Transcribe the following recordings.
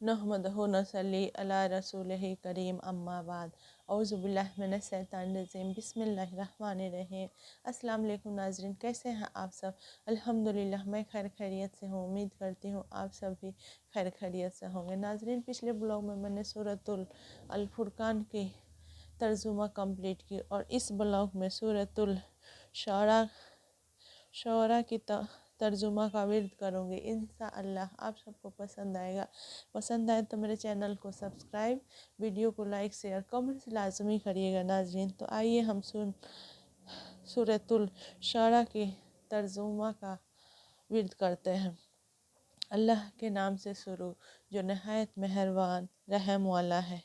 नहमदहु नसल्ली अला रसूलिही करीम अम्मा बाद औज़ु बिल्लाहि मिनश शैतानिर रजीम बिस्मिल्लाहिर रहमानिर रहीम। अस्सलाम वालेकुम नाज़रीन, कैसे हैं आप सब? अल्हम्दुलिल्लाह मैं खैर खैरियत से हूँ। उम्मीद करती हूँ आप सब भी खैर खैरियत से होंगे। नाज़रीन, पिछले ब्लॉग में मैंने सूरतुल अल फुरकान की तर्जुमा कंप्लीट की और इस ब्लॉग में सूरतुल शौरा की तर्जुमा का विर्द करूँगी। इंशाअल्लाह आप सबको पसंद आएगा। पसंद आए तो मेरे चैनल को सब्सक्राइब, वीडियो को लाइक शेयर कमेंट लाजमी करिएगा नाज़रीन। तो आइए हम सूरतुल शौरा की तर्जुमा का विर्द करते हैं। अल्लाह के नाम से शुरू जो नहायत मेहरबान रहम वाला है।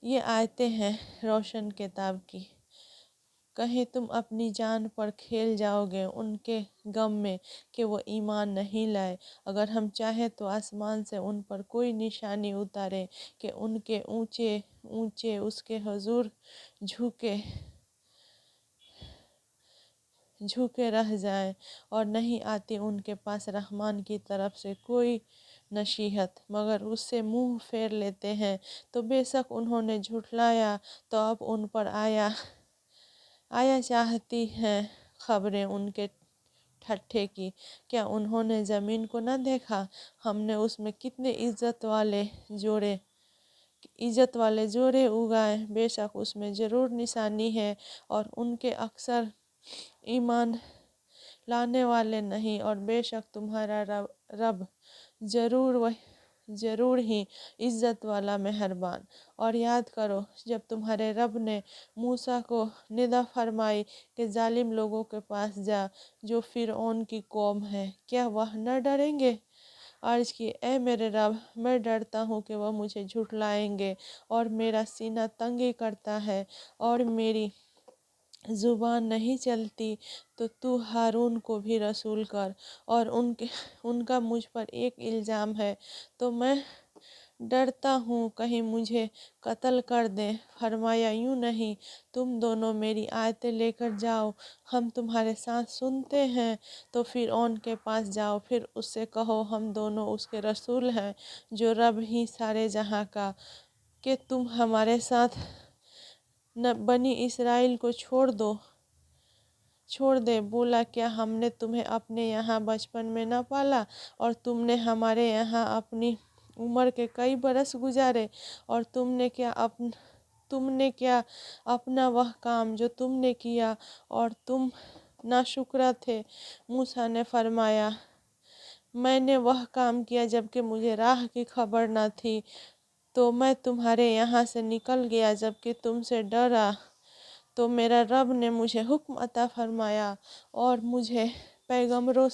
ये आयतें हैं रोशन किताब की। कहीं तुम अपनी जान पर खेल जाओगे उनके गम में कि वो ईमान नहीं लाए। अगर हम चाहें तो आसमान से उन पर कोई निशानी उतारें कि उनके ऊंचे ऊंचे उसके हुजूर झुके रह जाएं और नहीं आती उनके पास रहमान की तरफ से कोई नसीहत मगर उससे मुंह फेर लेते हैं। तो बेशक उन्होंने झुठलाया तो अब उन पर आया चाहती हैं खबरें उनके ठट्ठे की। क्या उन्होंने ज़मीन को न देखा? हमने उसमें कितने इज्जत वाले जोड़े उगाए। बेशक उसमें ज़रूर निशानी है और उनके अक्सर ईमान लाने वाले नहीं। और बेशक तुम्हारा रब ज़रूर ही इज़्ज़त वाला मेहरबान। और याद करो जब तुम्हारे रब ने मूसा को निदा फरमाई कि जालिम लोगों के पास जा जो फिरौन की कौम है, क्या वह न डरेंगे? अर्ज की, ए मेरे रब, मैं डरता हूँ कि वह मुझे झुठलाएंगे और मेरा सीना तंगी करता है और मेरी ज़ुबान नहीं चलती। तो तू हारून को भी रसूल कर। और उनका मुझ पर एक इल्ज़ाम है तो मैं डरता हूँ कहीं मुझे कत्ल कर दें। फरमाया, यूँ नहीं, तुम दोनों मेरी आयतें लेकर जाओ, हम तुम्हारे साथ सुनते हैं। तो फिरौन के पास जाओ, फिर उससे कहो हम दोनों उसके रसूल हैं जो रब ही सारे जहाँ का, कि तुम हमारे साथ न बनी इसराइल को छोड़ दे। बोला, क्या हमने तुम्हें अपने यहाँ बचपन में न पाला और तुमने हमारे यहाँ अपनी उम्र के कई बरस गुजारे और तुमने क्या अपना वह काम जो तुमने किया और तुम नाशुक्रा थे? मूसा ने फरमाया, मैंने वह काम किया जबकि मुझे राह की खबर न थी, तो मैं तुम्हारे यहाँ से निकल गया जबकि तुमसे डरा। तो मेरा रब ने मुझे हुक्म अता फरमाया और मुझे पैगंबरों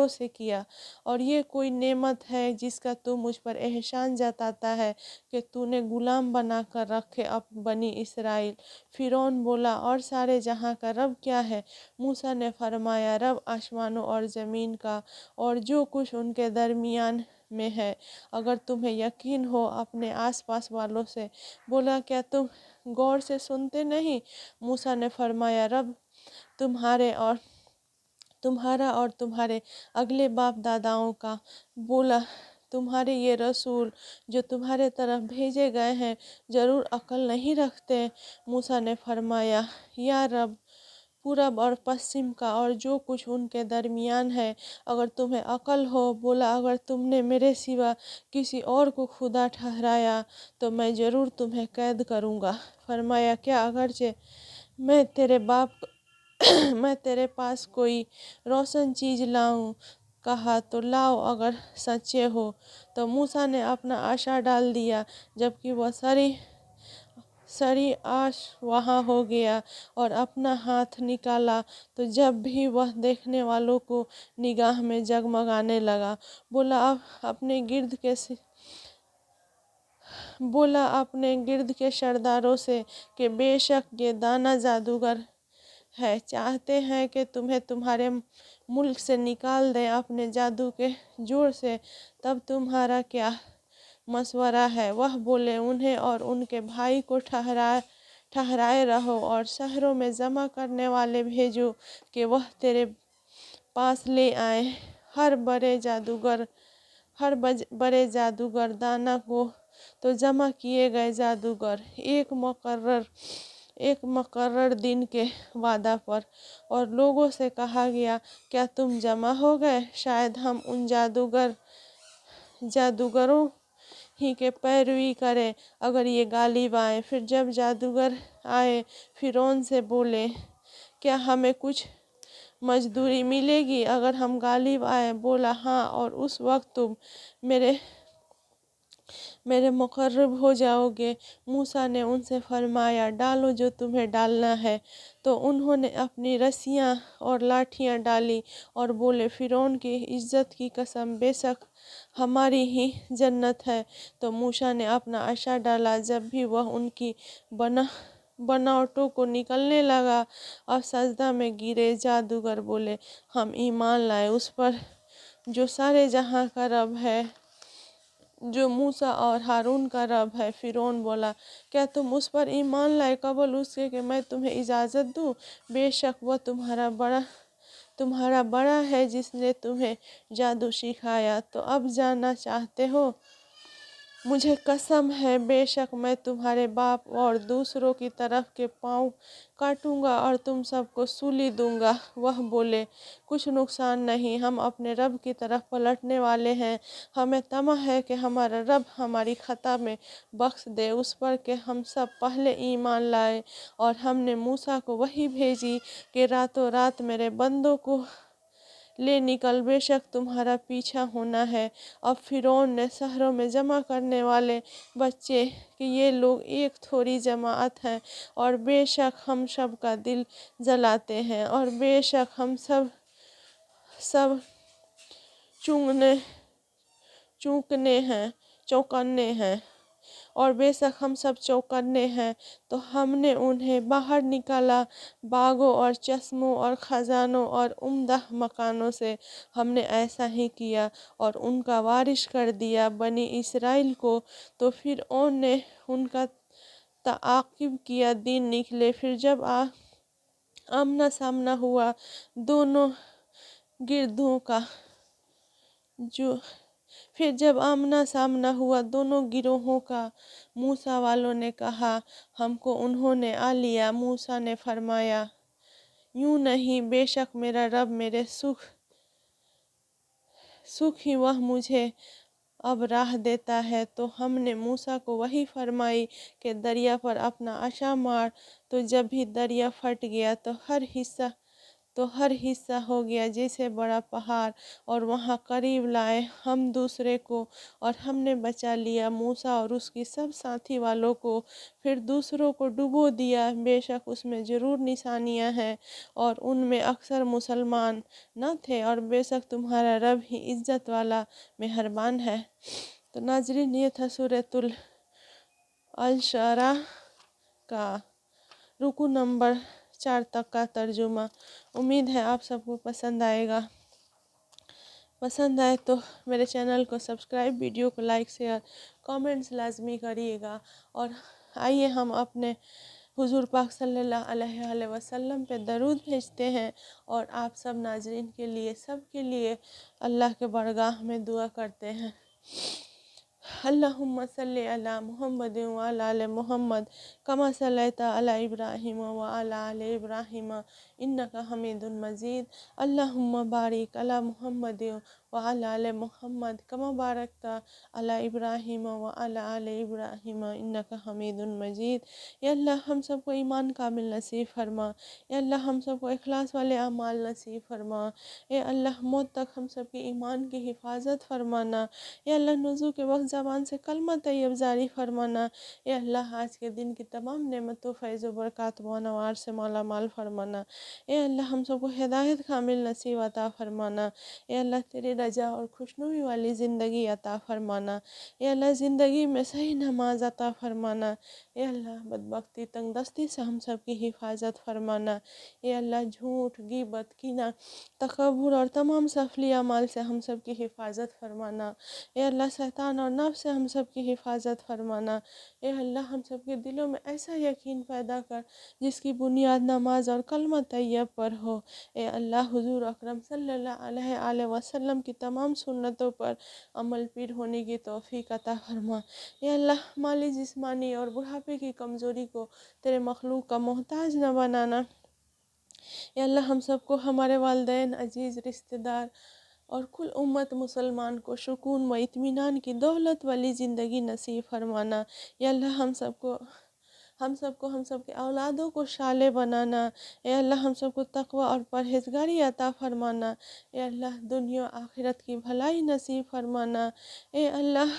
से किया। और ये कोई नेमत है जिसका तू मुझ पर एहसान जताता है कि तूने गुलाम बना कर रखे अब बनी इसराइल? फिरौन बोला, और सारे जहाँ का रब क्या है? मूसा ने फरमाया, रब आसमानों और ज़मीन का और जो कुछ उनके दरमियान में है, अगर तुम्हें यकीन हो अपने आसपास वालों से। बोला, क्या तुम गौर से सुनते नहीं? मूसा ने फरमाया, रब तुम्हारा और तुम्हारे अगले बाप दादाओं का। बोला, तुम्हारे ये रसूल जो तुम्हारे तरफ भेजे गए हैं ज़रूर अक्ल नहीं रखते? मूसा ने फरमाया, या रब, पूरब और पश्चिम का और जो कुछ उनके दरमियान है, अगर तुम्हें अक्ल हो। बोला, अगर तुमने मेरे सिवा किसी और को खुदा ठहराया तो मैं ज़रूर तुम्हें कैद करूँगा। फरमाया, क्या अगरचे मैं तेरे पास कोई रोशन चीज़ लाऊं? कहा, तो लाओ अगर सच्चे हो। तो मूसा ने अपना आशा डाल दिया जबकि वह सरी आश वहाँ हो गया और अपना हाथ निकाला तो जब भी वह देखने वालों को निगाह में जगमगाने लगा। बोला, अपने गिर्द के सरदारों से कि बेशक ये दाना जादूगर है, चाहते हैं कि तुम्हें तुम्हारे मुल्क से निकाल दें अपने जादू के जोर से। तब तुम्हारा क्या मशवरा है? वह बोले, उन्हें और उनके भाई को ठहराए रहो और शहरों में जमा करने वाले भेजो कि वह तेरे पास ले आए। बड़े जादूगर दाना को तो जमा किए गए जादूगर एक मुकर्रर दिन के वादा पर, और लोगों से कहा गया, क्या तुम जमा हो गए? शायद हम उन जादूगरों ही के पैरवी करें अगर ये गालिब आए। फिर जब जादूगर आए, फिरौन से बोले, क्या हमें कुछ मजदूरी मिलेगी अगर हम गालिब आए? बोला, हाँ, और उस वक्त तुम मेरे मुकर्रब हो जाओगे। मूसा ने उनसे फरमाया, डालो जो तुम्हें डालना है। तो उन्होंने अपनी रस्सियाँ और लाठियाँ डाली और बोले, फिरौन की इज्जत की कसम, बेशक हमारी ही जन्नत है। तो मूसा ने अपना अशा डाला। जब भी वह उनकी बनावटों को निकलने लगा, अब सजदा में गिरे। जादूगर बोले, हम ईमान लाए उस पर जो सारे जहां का रब है, जो मूसा और हारून का रब है। फिरौन बोला, क्या तुम उस पर ईमान लाए कबल उसके कि मैं तुम्हें इजाज़त दूँ? बेशक वह तुम्हारा बड़ा है जिसने तुम्हें जादू सिखाया। तो अब जानना चाहते हो? मुझे कसम है, बेशक मैं तुम्हारे बाप और दूसरों की तरफ के पाँव काटूंगा और तुम सबको सूली दूंगा। वह बोले, कुछ नुकसान नहीं, हम अपने रब की तरफ पलटने वाले हैं। हमें तमा है कि हमारा रब हमारी खता में बख्श दे। उस पर कि हम सब पहले ईमान लाए और हमने मूसा को वही भेजी कि रातों रात मेरे बंदों को ले निकल, बेशक तुम्हारा पीछा होना है। अब फिरौन ने शहरों में जमा करने वाले बच्चे कि ये लोग एक थोड़ी जमात हैं, और बेशक हम सब का दिल जलाते हैं, और बेशक हम सब चौकन्ने हैं, और बेशक हम सब चौकन्ने हैं। तो हमने उन्हें बाहर निकाला बागों और चश्मों और खजानों और उम्दा मकानों से। हमने ऐसा ही किया और उनका वारिश कर दिया बनी इसराइल को। तो फिर उन्होंने उनका ताक़िब किया, दिन निकले। आमना सामना हुआ दोनों गिरोहों का जो फिर जब आमना सामना हुआ दोनों गिरोहों का, मूसा वालों ने कहा, हमको उन्होंने आ लिया। मूसा ने फरमाया, यूं नहीं, बेशक मेरा रब मेरे सुख ही वह मुझे अब राह देता है। तो हमने मूसा को वही फरमाई कि दरिया पर अपना आशा मार। तो जब भी दरिया फट गया तो हर हिस्सा हो गया जैसे बड़ा पहाड़, और वहाँ करीब लाए हम दूसरे को, और हमने बचा लिया मूसा और उसकी सब साथी वालों को। फिर दूसरों को डुबो दिया, बेशक उसमें जरूर निशानियाँ हैं और उनमें अक्सर मुसलमान न थे, और बेशक तुम्हारा रब ही इज्जत वाला मेहरबान है। तो नाजरीन, ये था सूरतुल अल-शरा का रुकू नंबर 4 तक का तर्जुमा। उम्मीद है आप सबको पसंद आएगा। पसंद आए तो मेरे चैनल को सब्सक्राइब, वीडियो को लाइक, शेयर, कमेंट्स लाजमी करिएगा। और आइए हम अपने हुजूर पाक सल्लल्लाहु अलैहि वसल्लम पे दरूद भेजते हैं, और आप सब नाजरीन के लिए, सब के लिए अल्लाह के बरगाह में दुआ करते हैं। अल्लाहुम्मा सल्ली अला मुहम्मद व अला आले मुहम्मद कमा सल्लैता अला इब्राहिम व अला आले इब्राहिम इन्नका हमीदुन मजीद। अल्लाहुम्मा बारिक अला मुहम्मद व अला आले मुहम्मद कमा बारकता अला इब्राहिम व अला आले इब्राहिम इन्नका हमीदुन मजीद। या अल्लाह, हम सबको ईमान कामिल नसीब फरमा। या अल्लाह, हम सबको इखलास वाले अमाल नसीब फरमा। या अल्लाह, मौत तक हम सबके ईमान की हिफाजत फरमाना। या अल्लाह, नुज़ू के वक्त ज़बान से कलमा तैयब जारी फरमाना। या अल्लाह, आज के दिन की तमाम नेमतों, फैज़ व बरक़ात व अनवार से माला माल फरमाना। या अल्लाह, हम सबको हिदायत कामिल नसीब अता फरमाना। या अल्लाह, तेरे رضا اور خوشنودی والی زندگی عطا فرمانا۔ اے اللہ زندگی میں صحیح نماز عطا فرمانا۔ اے اللہ بدبختی تنگ دستی سے ہم سب کی حفاظت فرمانا۔ اے اللہ جھوٹ غیبت کینہ تکبر اور تمام سفلی اعمال سے ہم سب کی حفاظت فرمانا۔ اے اللہ شیطان اور نفس سے ہم سب کی حفاظت فرمانا۔ اے اللہ ہم سب کے دلوں میں ایسا یقین پیدا کر جس کی بنیاد نماز اور کلمہ طیب پر ہو۔ اے اللہ حضور اکرم صلی اللہ علیہ وآلہ وسلم کی تمام سنتوں پر عمل پیر ہونے کی توفیق عطا فرما۔ اے اللہ مالی جسمانی اور بڑھاپے کی کمزوری کو تیرے مخلوق کا محتاج نہ بنانا۔ اے اللہ ہم سب کو ہمارے والدین عزیز رشتہ دار اور کل امت مسلمان کو سکون و اطمینان کی دولت والی زندگی نصیب فرمانا۔ یا اللہ ہم سب کو ہم سب کے اولادوں کو صالح بنانا۔ اے اللہ ہم سب کو تقوی اور پرہیزگاری عطا فرمانا۔ اے اللہ دنیا آخرت کی بھلائی نصیب فرمانا۔ اے اللہ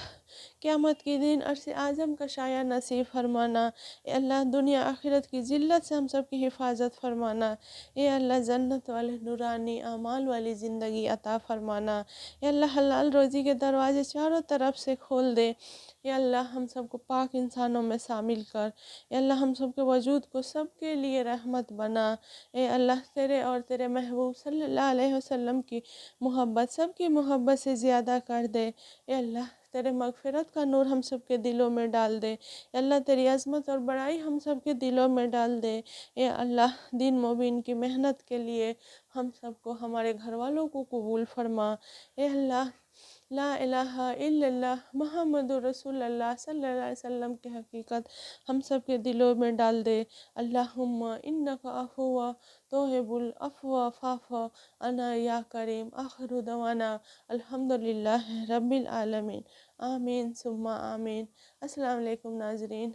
قیامت کے دن عرش اعظم کا سایہ نصیب فرمانا۔ اے اللہ دنیا آخرت کی ذلت سے ہم سب کی حفاظت فرمانا۔ اے اللہ جنت والے نورانی اعمال والی زندگی عطا فرمانا۔ اے اللہ حلال روزی کے دروازے چاروں طرف سے کھول دے۔ اے اللہ ہم سب کو پاک انسانوں میں شامل کر۔ اے اللہ ہم سب کے وجود کو سب کے لیے رحمت بنا۔ اے اللہ تیرے اور تیرے محبوب صلی اللہ علیہ وسلم کی محبت سب کی محبت سے زیادہ کر دے۔ اے اللہ تیرے مغفرت کا نور ہم سب کے دلوں میں ڈال دے۔ اے اللہ تیری عظمت اور بڑائی ہم سب کے دلوں میں ڈال دے۔ اے اللہ دین مبین کی محنت کے لیے ہم سب کو ہمارے گھر والوں کو قبول فرما۔ اے اللہ لا الہ الا اللہ محمد رسول اللہ صلی اللہ علیہ وسلم کی حقیقت ہم سب کے دلوں میں ڈال دے۔ اللہم انک عفو تحب العفو فاعف عنا یا کریم۔ آخر دعوانا الحمدللہ رب العالمین۔ آمین ثم آمین۔ السلام علیکم ناظرین۔